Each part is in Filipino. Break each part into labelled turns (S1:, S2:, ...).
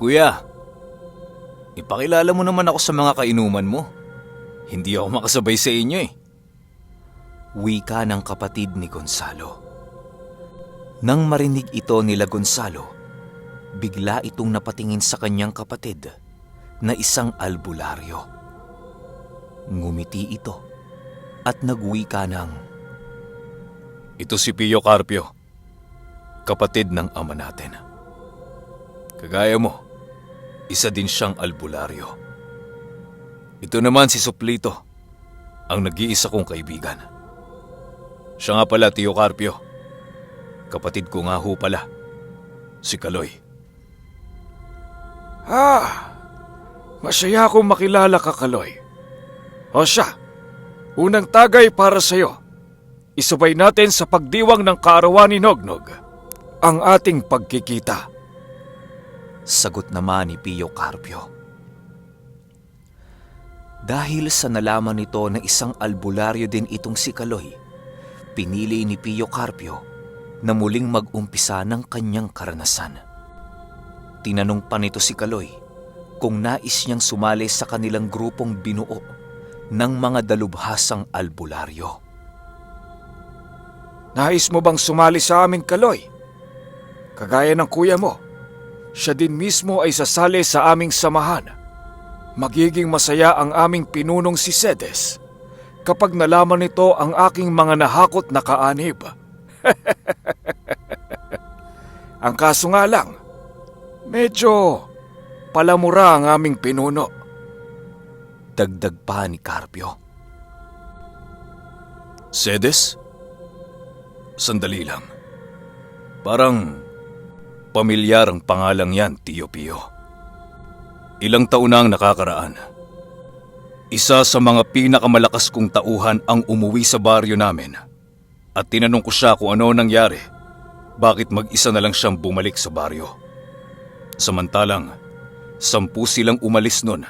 S1: Kuya, ipakilala mo naman ako sa mga kainuman mo. Hindi ako makasabay sa inyo eh.
S2: Wika ng kapatid ni Gonzalo. Nang marinig ito nila Gonzalo, bigla itong napatingin sa kanyang kapatid na isang albularyo. Ngumiti ito at nagwika ng,
S1: Ito si Pio Carpio, kapatid ng ama natin. Kagaya mo, isa din siyang albularyo. Ito naman si Suplito, ang nag-iisa kong kaibigan. Siya nga pala, Tio Carpio. Kapatid ko nga ho pala, si Kaloy.
S3: Masaya akong makilala ka, Kaloy. O siya, unang tagay para sa'yo. Isabay natin sa pagdiwang ng kaarawan ni Nognog ang ating pagkikita.
S2: sagot naman ni Pio Carpio. Dahil sa nalaman nito na isang albularyo din itong si Kaloy, pinili ni Pio Carpio na muling mag-umpisa ng kanyang karanasan. Tinanong pa nito si Kaloy kung nais niyang sumali sa kanilang grupong binuo ng mga dalubhasang albularyo.
S3: Nais mo bang sumali sa aming, Kaloy? Kagaya ng kuya mo, siya din mismo ay sasali sa aming samahan. Magiging masaya ang aming pinunong si Sedes kapag nalaman nito ang aking mga nahakot na kaanib. Ang kaso nga lang, medyo palamura ang aming pinuno.
S2: Dagdag pa ni Carpio.
S1: Sedes? Sandali lang. Parang pamilyar ang pangalang yan, Tio Pio. Ilang taon na ang nakakaraan. Isa sa mga pinakamalakas kong tauhan ang umuwi sa baryo namin. At tinanong ko siya kung ano nangyari. Bakit mag-isa na lang siyang bumalik sa baryo? Samantalang, 10 silang umalis nun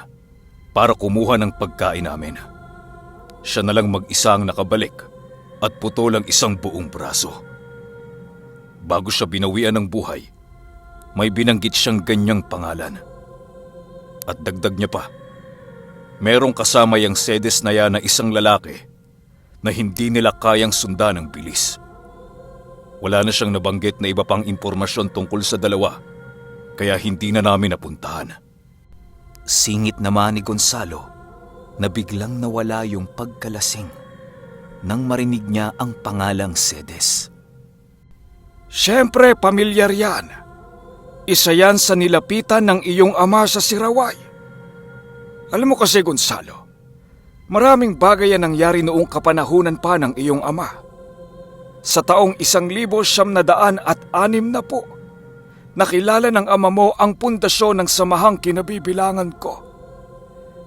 S1: para kumuha ng pagkain namin. Siya na lang mag-isa ang nakabalik at putol ang isang buong braso. Bago siya binawian ng buhay, may binanggit siyang ganyang pangalan. At dagdag niya pa, merong kasama yang Sedes na yan na isang lalaki na hindi nila kayang sundan ng bilis. Wala na siyang nabanggit na iba pang impormasyon tungkol sa dalawa, kaya hindi na namin napuntahan.
S2: Singit naman ni Gonzalo na biglang nawala yung pagkalasing nang marinig niya ang pangalang Sedes.
S3: Siyempre, pamilyar yan. Isa yan sa nilapitan ng iyong ama sa Siraway. Alam mo kasi, Gonzalo, maraming bagay ang nangyari noong kapanahunan pa ng iyong ama. Sa taong 1906, nakilala ng ama mo ang pundasyon ng samahang kinabibilangan ko.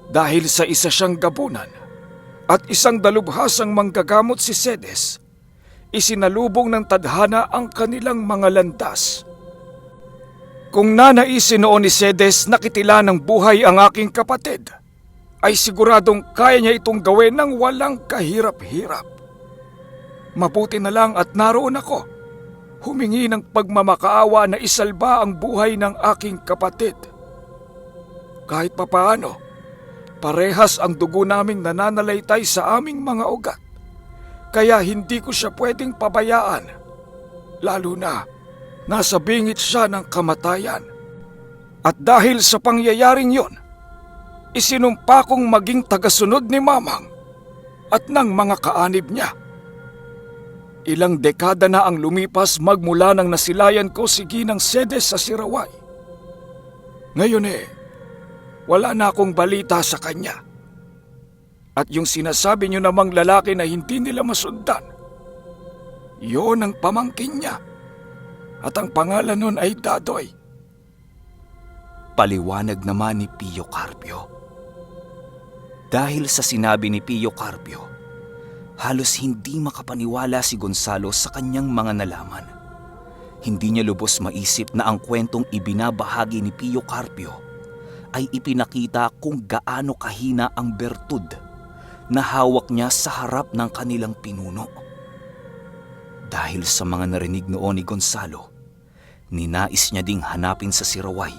S3: Dahil sa isa siyang gabunan at isang dalubhasang manggagamot si Sedes, isinalubong ng tadhana ang kanilang mga landas. Kung nanaisin noon ni Sedes na kitilan ng buhay ang aking kapatid, ay siguradong kaya niya itong gawin ng walang kahirap-hirap. Mabuti na lang at naroon ako, humingi ng pagmamakaawa na isalba ang buhay ng aking kapatid. Kahit papaano, parehas ang dugo naming nananalaytay sa aming mga ugat, kaya hindi ko siya pwedeng pabayaan, lalo na nasa bingit siya ng kamatayan. At dahil sa pangyayaring yon, isinumpa kong maging tagasunod ni Mamang at ng mga kaanib niya. Ilang dekada na ang lumipas magmula nang nasilayan ko si Ginang Sedes sa Siraway. Ngayon wala na akong balita sa kanya. At yung sinasabi niyo namang lalaki na hindi nila masundan, yun ang pamangkin niya. At ang pangalan nun ay Dadoy.
S2: Paliwanag naman ni Pio Carpio. Dahil sa sinabi ni Pio Carpio, halos hindi makapaniwala si Gonzalo sa kanyang mga nalaman. Hindi niya lubos maisip na ang kwentong ibinabahagi ni Pio Carpio ay ipinakita kung gaano kahina ang bertud na hawak niya sa harap ng kanilang pinuno. Dahil sa mga narinig noon ni Gonzalo, ninais niya ding hanapin sa Siraway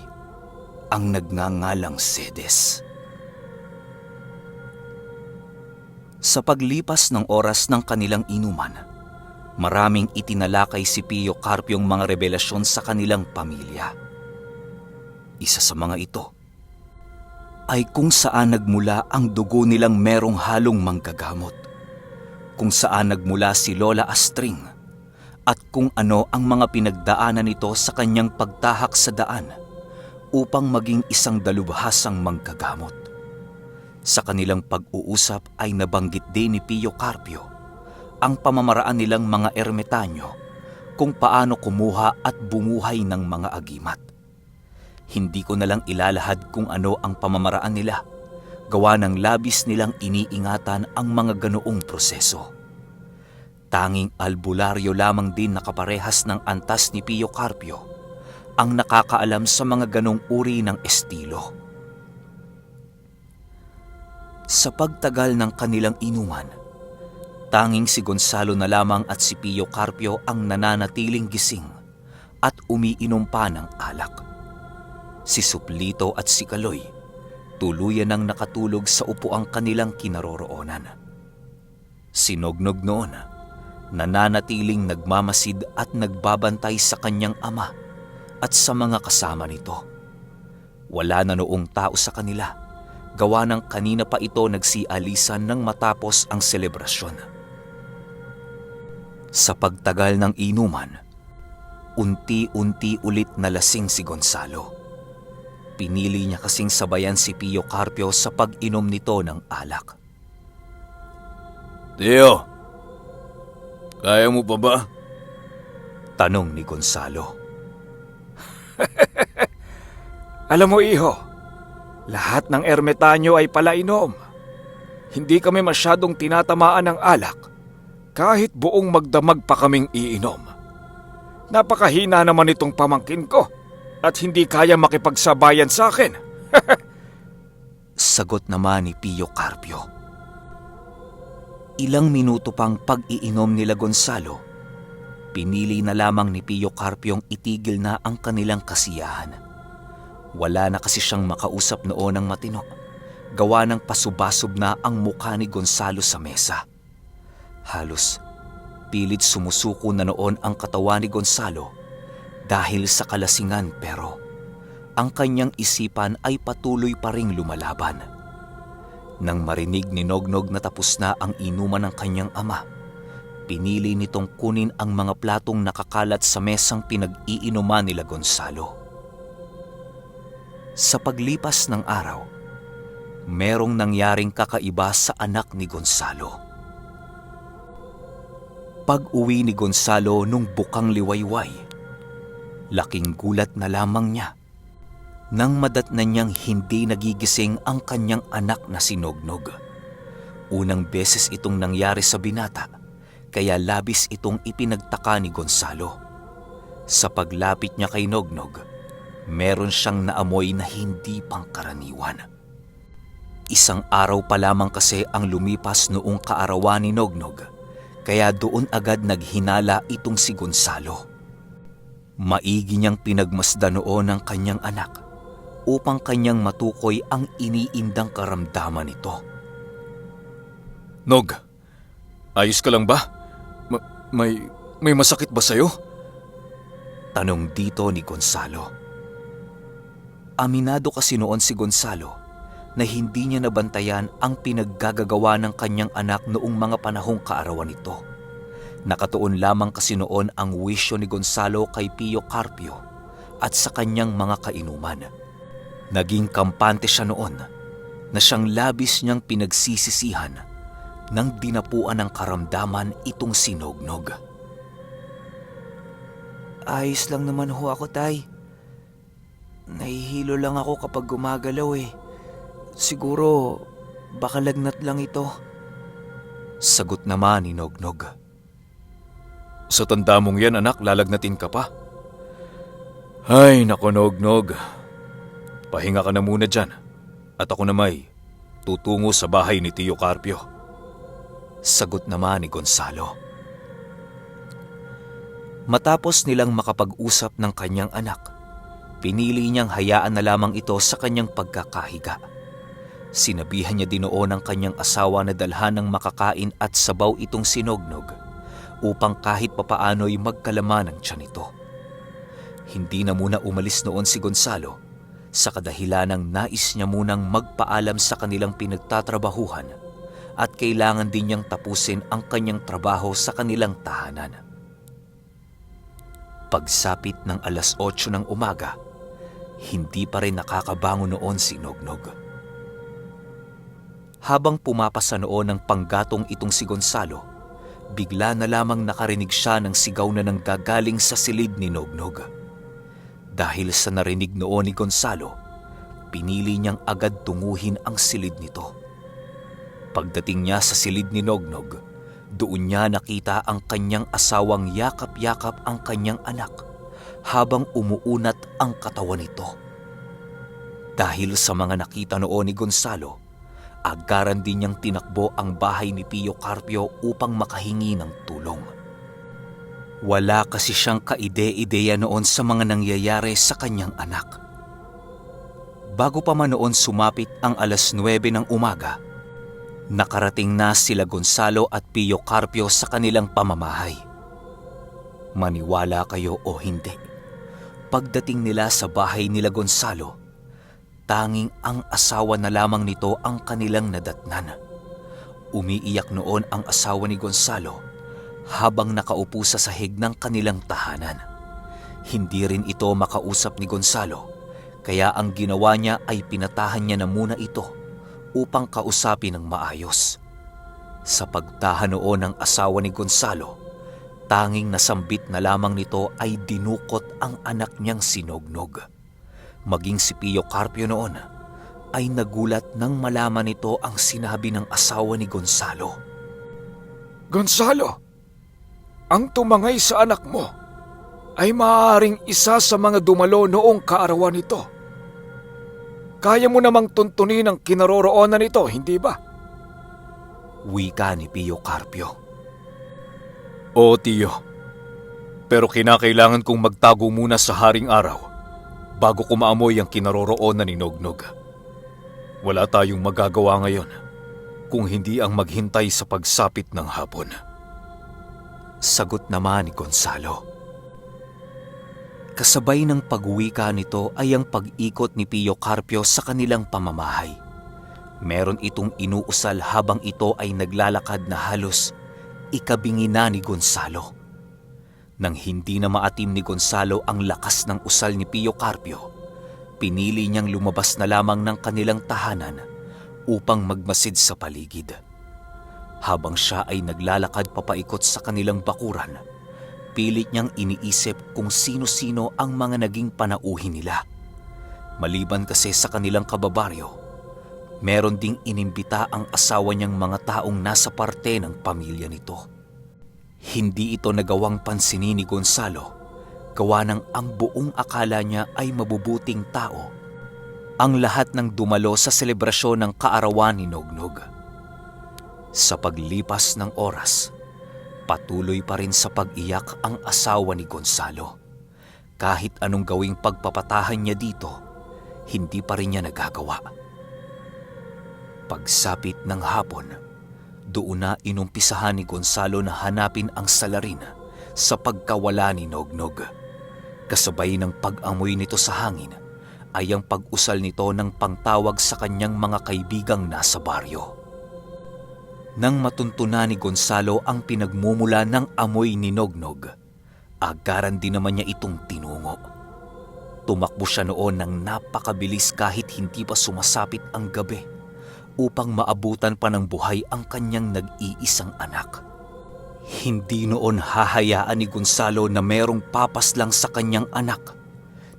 S2: ang nagngangalang Cedes. Sa paglipas ng oras ng kanilang inuman, maraming itinalakay si Pio Carpio'ng mga revelasyon sa kanilang pamilya. Isa sa mga ito ay kung saan nagmula ang dugo nilang merong halong manggagamot, kung saan nagmula si Lola Astring, at kung ano ang mga pinagdaanan nito sa kanyang pagtahak sa daan upang maging isang dalubhasang manggagamot. Sa kanilang pag-uusap ay nabanggit din ni Pio Carpio ang pamamaraan nilang mga ermitanyo kung paano kumuha at bumuhay ng mga agimat. Hindi ko na lang ilalahad kung ano ang pamamaraan nila, gawa ng labis nilang iniingatan ang mga ganoong proseso. Tanging albularyo lamang din nakaparehas ng antas ni Pio Carpio ang nakakaalam sa mga ganong uri ng estilo. Sa pagtagal ng kanilang inuman, tanging si Gonzalo na lamang at si Pio Carpio ang nananatiling gising at umiinom pa ng alak. Si Suplito at si Kaloy tuluyan ang nakatulog sa upuang kanilang kinaroroonan. Si Nognog noon nananatiling nagmamasid at nagbabantay sa kanyang ama at sa mga kasama nito. Wala na noong tao sa kanila, gawa ng kanina pa ito nagsialisan nang matapos ang selebrasyon. Sa pagtagal ng inuman, unti-unti ulit nalasing si Gonzalo. Pinili niya kasing sabayan si Pio Carpio sa pag-inom nito ng alak.
S1: Tio, kaya mo pa ba?
S2: Tanong ni Gonzalo.
S3: Alam mo, iho, lahat ng ermitanyo ay palainom. Hindi kami masyadong tinatamaan ng alak kahit buong magdamag pa kaming iinom. Napakahina naman itong pamangkin ko at hindi kaya makipagsabayan sa akin.
S2: Sagot naman ni Pio Carpio. Ilang minuto pang pag-iinom nila Gonzalo, pinili na lamang ni Pio Carpio'ng itigil na ang kanilang kasiyahan. Wala na kasi siyang makausap noon ng matino, gawa ng pasubasub na ang mukha ni Gonzalo sa mesa. Halos pilit sumusuko na noon ang katawan ni Gonzalo dahil sa kalasingan, pero ang kanyang isipan ay patuloy pa ring lumalaban. Nang marinig ni Nognog na tapos na ang inuman ng kanyang ama, pinili nitong kunin ang mga platong nakakalat sa mesang pinag-iinuman nila Gonzalo. Sa paglipas ng araw, merong nangyaring kakaiba sa anak ni Gonzalo. Pag-uwi ni Gonzalo nung bukang liwayway, laking gulat na lamang niya nang madatnan niyang hindi nagigising ang kanyang anak na si Nognog. Unang beses itong nangyari sa binata, kaya labis itong ipinagtaka ni Gonzalo. Sa paglapit niya kay Nognog, meron siyang naamoy na hindi pangkaraniwan. Isang araw pa lamang kasi ang lumipas noong kaarawan ni Nognog, kaya doon agad naghinala itong si Gonzalo. Maigi niyang pinagmasdan noon ang kanyang anak upang kanyang matukoy ang iniindang karamdaman nito.
S1: Nog, ayos ka lang ba? May masakit ba sa'yo?
S2: Tanong dito ni Gonzalo. Aminado kasi noon si Gonzalo na hindi niya nabantayan ang pinaggagawa ng kanyang anak noong mga panahong kaarawan nito. Nakatuon lamang kasi noon ang wisyo ni Gonzalo kay Pio Carpio at sa kanyang mga kainuman. Naging kampante siya noon na siyang labis niyang pinagsisisihan nang dinapuan ng karamdaman itong si Nognog. Ayos lang naman ho ako, Tay. Nahihilo lang ako kapag gumagalaw eh. Siguro baka lagnat lang ito. Sagot naman ni Nognog.
S1: Sa tanda mong yan, anak, lalagnatin ka pa. Ay, nako Nognog. Pahinga ka na muna dyan. At ako na may tutungo sa bahay ni Tio Carpio.
S2: Sagot naman ni Gonzalo. Matapos nilang makapag-usap ng kanyang anak, Pinili niyang hayaan na lamang ito sa kanyang pagkakahiga. Sinabihan niya din noon ang kanyang asawa na dalhan ng makakain at sabaw itong sinognog upang kahit papaano'y magkalaman ang tiyan nito. Hindi na muna umalis noon si Gonzalo sa kadahilanang nais niya munang magpaalam sa kanilang pinagtatrabahuhan at kailangan din niyang tapusin ang kanyang trabaho sa kanilang tahanan. Pagsapit ng 8:00 ng umaga, hindi pa rin nakakabangon noon si Nognog. Habang pumapasa noon ng panggatong itong si Gonzalo, bigla na lamang nakarinig siya ng sigaw na nanggagaling sa silid ni Nognog. Dahil sa narinig noon ni Gonzalo, pinili niyang agad tunguhin ang silid nito. Pagdating niya sa silid ni Nognog, doon niya nakita ang kanyang asawang yakap-yakap ang kanyang anak habang umuunat ang katawan nito. Dahil sa mga nakita noon ni Gonzalo, agaran din niyang tinakbo ang bahay ni Pio Carpio upang makahingi ng tulong. Wala kasi siyang kaide-ideya noon sa mga nangyayari sa kanyang anak. Bago pa man noon sumapit ang 9:00 ng umaga, nakarating na sila Gonzalo at Pio Carpio sa kanilang pamamahay. Maniwala kayo o hindi, pagdating nila sa bahay nila Gonzalo, tanging ang asawa na lamang nito ang kanilang nadatnan. Umiiyak noon ang asawa ni Gonzalo habang nakaupo sa sahig ng kanilang tahanan. Hindi rin ito makausap ni Gonzalo, kaya ang ginawa niya ay pinatahan niya na muna ito upang kausapin ng maayos. Sa pagtahan noon ng asawa ni Gonzalo, tanging nasambit na lamang nito ay dinukot ang anak niyang si Nognog. Maging si Pio Carpio noon ay nagulat nang malaman nito ang sinabi ng asawa ni Gonzalo.
S3: Gonzalo, ang tumangay sa anak mo ay maaaring isa sa mga dumalo noong kaarawan nito. Kaya mo namang tuntunin ang kinaroroonan nito, hindi ba?
S2: Wika ni Pio Carpio.
S1: Oo, tiyo. Pero kinakailangan kong magtago muna sa haring araw bago ko maamoy ang kinaroroonan ni Nognog. Wala tayong magagawa ngayon kung hindi ang maghintay sa pagsapit ng hapon.
S2: Sagot naman ni Gonzalo. Kasabay ng pag-wika nito ay ang pag-ikot ni Pio Carpio sa kanilang pamamahay. Meron itong inuusal habang ito ay naglalakad na halos ikabingi na ni Gonzalo. Nang hindi na maatim ni Gonzalo ang lakas ng usal ni Pio Carpio, pinili niyang lumabas na lamang ng kanilang tahanan upang magmasid sa paligid. Habang siya ay naglalakad papaikot sa kanilang bakuran, pilit niyang iniisip kung sino-sino ang mga naging panauhin nila. Maliban kasi sa kanilang kababaryo, meron ding inimbita ang asawa niyang mga taong nasa parte ng pamilya nito. Hindi ito nagawang pansinin ni Gonzalo, gawa ng ang buong akala niya ay mabubuting tao ang lahat ng dumalo sa selebrasyon ng kaarawan ni Nognog. Sa paglipas ng oras, patuloy pa rin sa pag-iyak ang asawa ni Gonzalo. Kahit anong gawing pagpapatahan niya dito, hindi pa rin niya nagagawa. Pagsapit ng hapon, doon na inumpisahan ni Gonzalo na hanapin ang salarin sa pagkawala ni Nognog. Kasabay ng pag-amoy nito sa hangin ay ang pag-usal nito ng pangtawag sa kanyang mga kaibigang nasa baryo. Nang matuntunan ni Gonzalo ang pinagmumula ng amoy ni Nognog, agaran din naman niya itong tinungo. Tumakbo siya noon ng napakabilis kahit hindi pa sumasapit ang gabi upang maabutan pa ng buhay ang kanyang nag-iisang anak. Hindi noon hahayaan ni Gonzalo na merong papas lang sa kanyang anak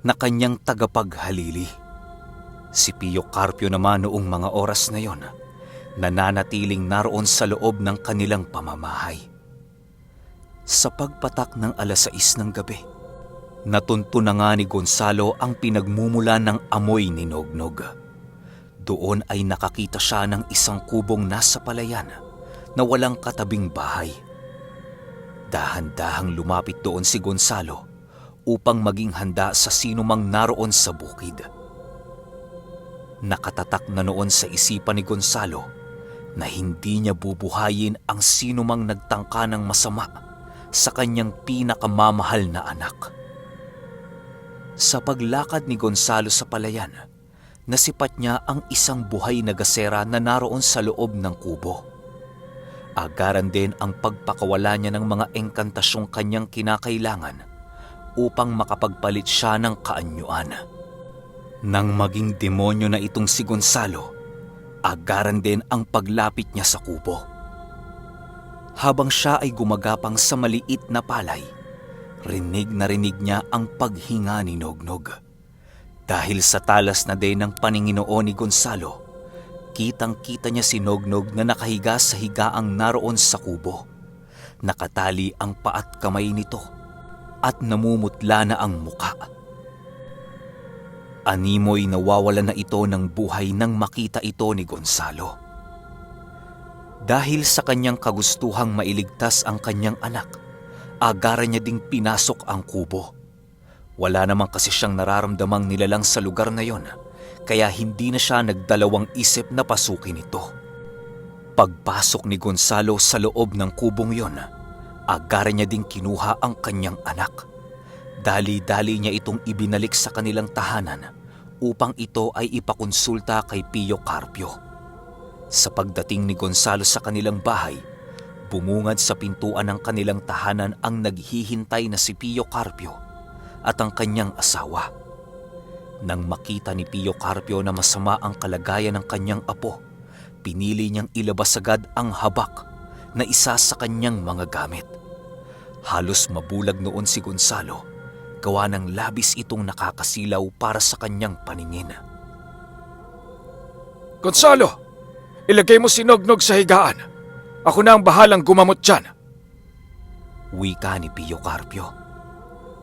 S2: na kanyang tagapaghalili. Si Pio Carpio naman noong mga oras na yon, nananatiling naroon sa loob ng kanilang pamamahay. Sa pagpatak ng 6:00 ng gabi, natunto na nga ni Gonzalo ang pinagmumula ng amoy ni Nognog. Doon ay nakakita siya ng isang kubong nasa palayan na walang katabing bahay. Dahan-dahang lumapit doon si Gonzalo upang maging handa sa sinumang naroon sa bukid. Nakatatak na noon sa isipan ni Gonzalo na hindi niya bubuhayin ang sinumang nagtangka ng masama sa kanyang pinakamamahal na anak. Sa paglakad ni Gonzalo sa palayan, nasipat niya ang isang buhay na gasera na naroon sa loob ng kubo. Agaran din ang pagpakawala niya ng mga engkantasyong kanyang kinakailangan upang makapagpalit siya ng kaanyuan. Nang maging demonyo na itong si Gonzalo, agaran din ang paglapit niya sa kubo. Habang siya ay gumagapang sa maliit na palay, rinig na rinig niya ang paghinga ni Nognog. Dahil sa talas na din ng paninginoon ni Gonzalo, kitang-kita niya si Nognog na nakahiga sa higaang naroon sa kubo. Nakatali ang paa at kamay nito at namumutla na ang muka. Animoy nawawala na ito ng buhay nang makita ito ni Gonzalo. Dahil sa kanyang kagustuhang mailigtas ang kanyang anak, agaran niya ding pinasok ang kubo. Wala naman kasi siyang nararamdamang nilalang sa lugar na yon, kaya hindi na siya nagdalawang isip na pasukin ito. Pagpasok ni Gonzalo sa loob ng kubong yon, agaran niya ding kinuha ang kanyang anak. Dali-dali niya itong ibinalik sa kanilang tahanan upang ito ay ipakonsulta kay Pio Carpio. Sa pagdating ni Gonzalo sa kanilang bahay, bumungad sa pintuan ng kanilang tahanan ang naghihintay na si Pio Carpio at ang kanyang asawa. Nang makita ni Pio Carpio na masama ang kalagayan ng kanyang apo, pinili niyang ilabas agad ang habak na isa sa kanyang mga gamit. Halos mabulag noon si Gonzalo, gawa ng labis itong nakakasilaw para sa kanyang paningin.
S3: Gonzalo, ilagay mo si Nognog sa higaan. Ako na ang bahalang gumamot dyan.
S2: Wika ni Pio Carpio.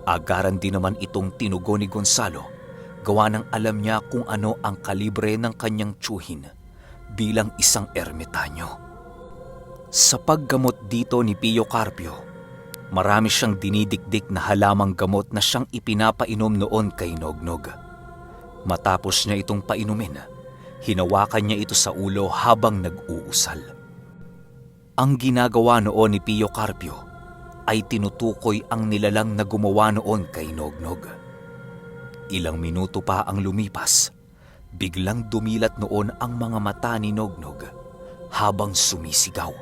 S2: Agaran din naman itong tinugo ni Gonzalo, gawa ng alam niya kung ano ang kalibre ng kanyang tiyuhin bilang isang ermitanyo. Sa paggamot dito ni Pio Carpio, marami siyang dinidikdik na halamang gamot na siyang ipinapainom noon kay Nognog. Matapos niya itong painumin, hinawakan niya ito sa ulo habang nag-uusal. Ang ginagawa noon ni Pio Carpio ay tinutukoy ang nilalang na gumawa noon kay Nognog. Ilang minuto pa ang lumipas, biglang dumilat noon ang mga mata ni Nognog habang sumisigaw.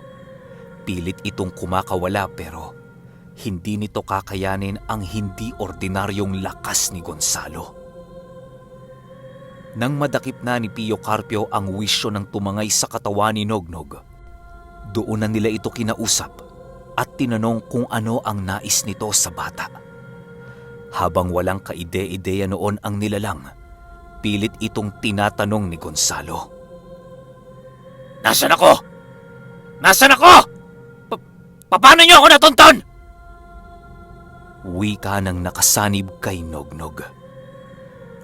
S2: Pilit itong kumakawala pero hindi nito kakayanin ang hindi ordinaryong lakas ni Gonzalo. Nang madakip na ni Pio Carpio ang wisyo ng tumangay sa katawan ni Nognog, doon na nila ito kinausap at tinanong kung ano ang nais nito sa bata. Habang walang kaide-ideya noon ang nilalang, pilit itong tinatanong ni Gonzalo. Nasaan ako? Nasaan ako? Paano niyo ako natunton? Wika ng nakasanib kay Nognog.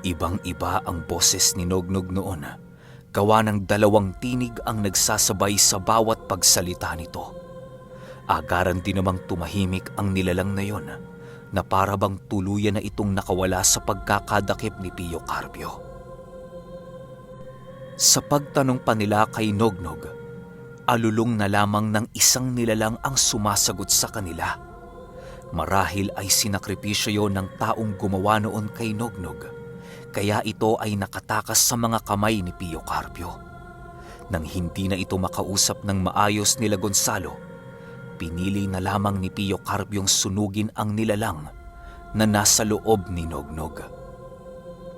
S2: Ibang-iba ang boses ni Nognog noon, gawa ng dalawang tinig ang nagsasabay sa bawat pagsalita nito. Agaran din namang tumahimik ang nilalang na yon, na parabang tuluyan na itong nakawala sa pagkakadakip ni Pio Carpio. Sa pagtanong pa nila kay Nognog, alulong na lamang ng isang nilalang ang sumasagot sa kanila. Marahil ay sinakripisyo yon ng taong gumawa noon kay Nognog, kaya ito ay nakatakas sa mga kamay ni Pio Carpio. Nang hindi na ito makausap ng maayos nila Gonzalo, pinili na lamang ni Pio Carpiong sunugin ang nilalang na nasa loob ni Nognog.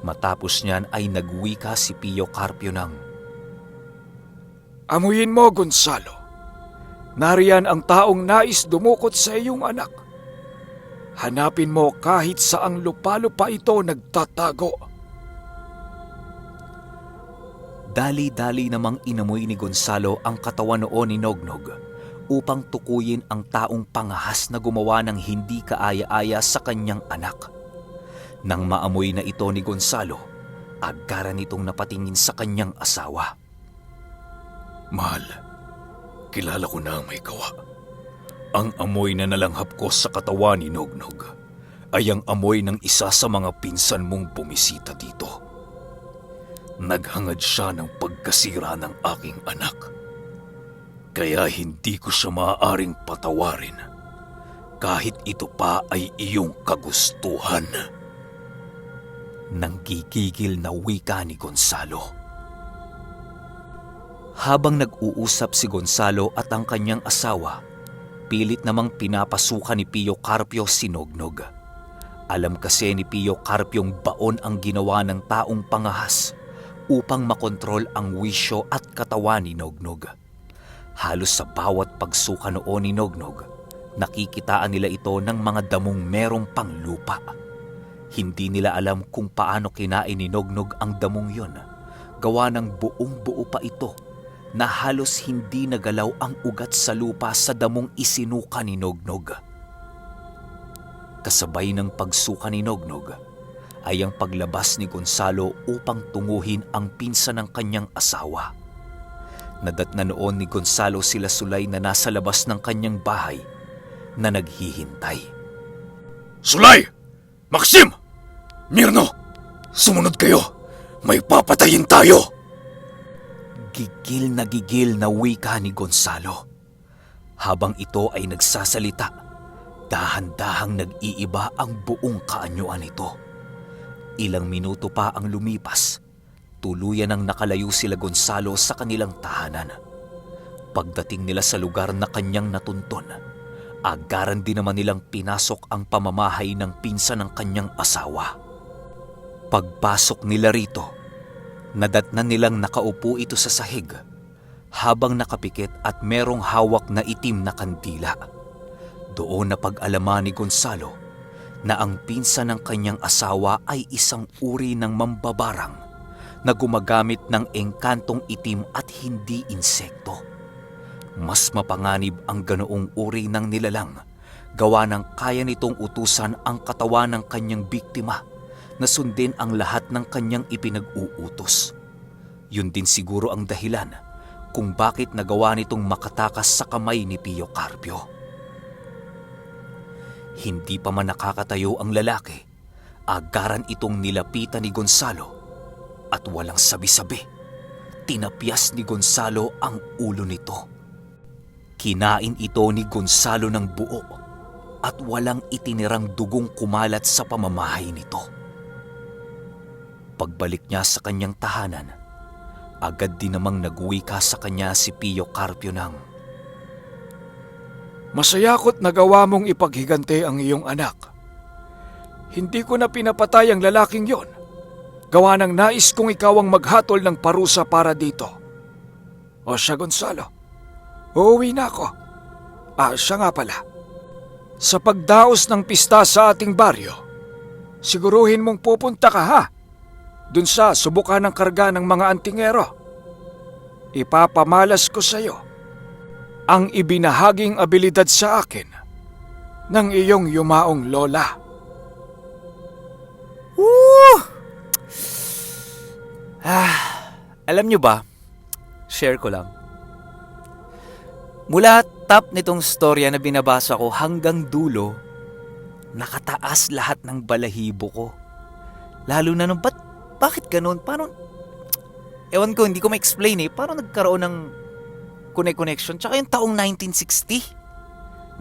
S2: Matapos niyan ay nagwika si Pio Carpio ng,
S3: Amuyin mo, Gonzalo. Nariyan ang taong nais dumukot sa iyong anak. Hanapin mo kahit saang lupa-lupa ito nagtatago.
S2: Dali-dali namang inamoy ni Gonzalo ang katawan noon ni Nognog upang tukuyin ang taong pangahas na gumawa ng hindi kaaya-aya sa kanyang anak. Nang maamoy na ito ni Gonzalo, agaran itong napatingin sa kanyang asawa.
S1: Mahal, kilala ko na ang may gawa. Ang amoy na nalanghap ko sa katawan ni Nognog ay ang amoy ng isa sa mga pinsan mong bumisita dito. Naghangad siya ng pagkasira ng aking anak. Kaya hindi ko siya maaaring patawarin kahit ito pa ay iyong kagustuhan.
S2: Nanggigigil na wika ni Gonzalo. Habang nag-uusap si Gonzalo at ang kanyang asawa, pilit namang pinapasukan ni Pio Carpio si Nognog. Alam kasi ni Pio Carpiong baon ang ginawa ng taong pangahas upang makontrol ang wisyo at katawan ni Nognog. Halos sa bawat pagsuka noon ni Nognog, nakikitaan nila ito ng mga damong merong panglupa. Hindi nila alam kung paano kinain ni Nognog ang damong yon. Gawa ng buong buo pa ito na halos hindi nagalaw ang ugat sa lupa sa damong isinuka ni Nognog. Kasabay ng pagsuka ni Nognog ay ang paglabas ni Gonzalo upang tunguhin ang pinsan ng kanyang asawa. Nadatna noon ni Gonzalo sila Sulay na nasa labas ng kanyang bahay na naghihintay.
S1: Sulay! Maxim! Mirno! Sumunod kayo! May papatayin tayo!
S2: Gigil na wika ni Gonzalo. Habang ito ay nagsasalita, dahan-dahang nag-iiba ang buong kaanyuan nito. Ilang minuto pa ang lumipas, tuluyan ang nakalayo sila Gonzalo sa kanilang tahanan. Pagdating nila sa lugar na kanyang natuntun, agaran din naman nilang pinasok ang pamamahay ng pinsan ng kanyang asawa. Pagpasok nila rito, nadatnan nilang nakaupo ito sa sahig habang nakapikit at merong hawak na itim na kandila. Doon na pag-alaman ni Gonzalo na ang pinsan ng kanyang asawa ay isang uri ng mambabarang na gumagamit ng engkantong itim at hindi insekto. Mas mapanganib ang ganoong uri ng nilalang, gawa ng kaya nitong utusan ang katawan ng kanyang biktima na sundin ang lahat ng kanyang ipinag-uutos. Yun din siguro ang dahilan kung bakit nagawa nitong makatakas sa kamay ni Pio Carpio. Hindi pa man nakakatayo ang lalaki, agaran itong nilapitan ni Gonzalo at walang sabi-sabi, tinapyas ni Gonzalo ang ulo nito. Kinain ito ni Gonzalo ng buo at walang itinirang dugong kumalat sa pamamahay nito. Pagbalik niya sa kanyang tahanan, agad din namang nagwika sa kanya si Pio Carpio ng,
S3: Masayakot na gawa mong ipaghigante ang iyong anak. Hindi ko na pinapatay ang lalaking yon. Gawa ng nais kong ikaw ang maghatol ng parusa para dito. O siya, Gonzalo, uuwi na ako. Siya nga pala. Sa pagdaos ng pista sa ating baryo, siguruhin mong pupunta ka ha. Dun sa subukan ng karga ng mga antingero. Ipapamalas ko sa iyo ang ibinahaging abilidad sa akin ng iyong yumaong lola.
S2: Alam nyo ba, share ko lang. Mula top nitong storya na binabasa ko hanggang dulo, nakataas lahat ng balahibo ko. Lalo na nung, bakit ganun? Paano, ewan ko, hindi ko ma-explain paano nagkaroon ng connection. Tsaka yung taong 1960.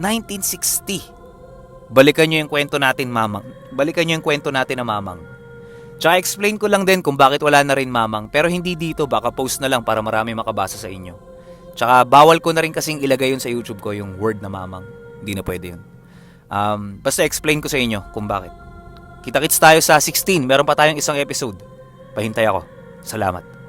S2: Balikan nyo yung kwento natin, Mamang. Balikan nyo yung kwento natin na Mamang. Tsaka explain ko lang din kung bakit wala na rin Mamang. Pero hindi dito, baka post na lang para marami makabasa sa inyo. Tsaka bawal ko na rin kasing ilagay yun sa YouTube ko, yung word na Mamang. Hindi na pwede yun. Basta explain ko sa inyo kung bakit. Kita-kits tayo sa 16. Meron pa tayong isang episode. Pahintay ako. Salamat.